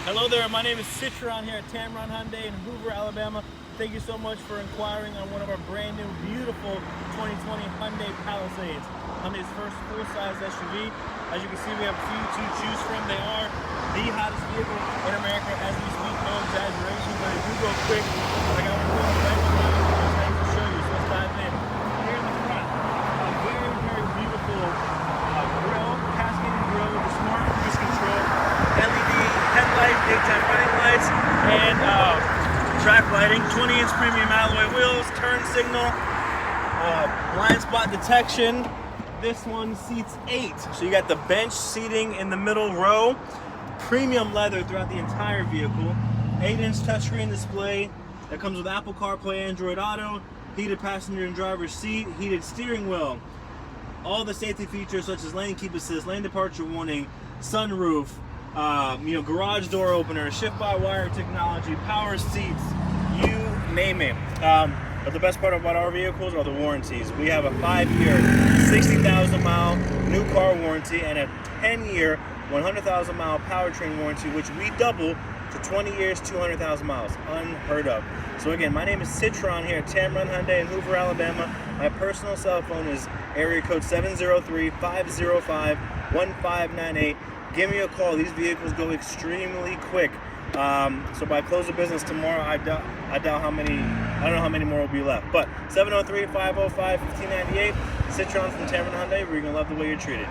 Hello there, my name is Tameron here at Tameron Hyundai in Hoover, Alabama. Thank you so much for inquiring on one of our brand new, beautiful 2020 Hyundai Palisades. Hyundai's first full-size SUV. As you can see, we have a few to choose from. They are the hottest vehicle in America as we speak, no exaggeration, but if you go quick, I got one going right behind me, just ready to show you, so let's dive in. Here in the front, a very, very beautiful grill, cascading grill with a smart cruise control, LED headlights, daytime running lights, and track lighting, 20-inch premium alloy wheels, turn signal, blind spot detection. This one seats 8, so you got the bench seating in the middle row, premium leather throughout the entire vehicle, 8-inch touchscreen display that comes with Apple CarPlay, Android Auto, heated passenger and driver's seat, heated steering wheel, all the safety features such as lane keep assist, lane departure warning, sunroof, garage door opener, shift-by-wire technology, power seats, you name it. But the best part about our vehicles are the warranties. We have a 5-year, 60,000-mile new car warranty and a 10-year, 100,000-mile powertrain warranty, which we double to 20 years, 200,000 miles. Unheard of. So again, my name is Tameron here at Tameron Hyundai in Hoover, Alabama. My personal cell phone is area code 703-505-1598. Give me a call. These vehicles go extremely quick. So by close of business tomorrow, I don't know how many more will be left. But 703-505-1598, Tameron from Tameron Hyundai, we're going to love the way you're treated.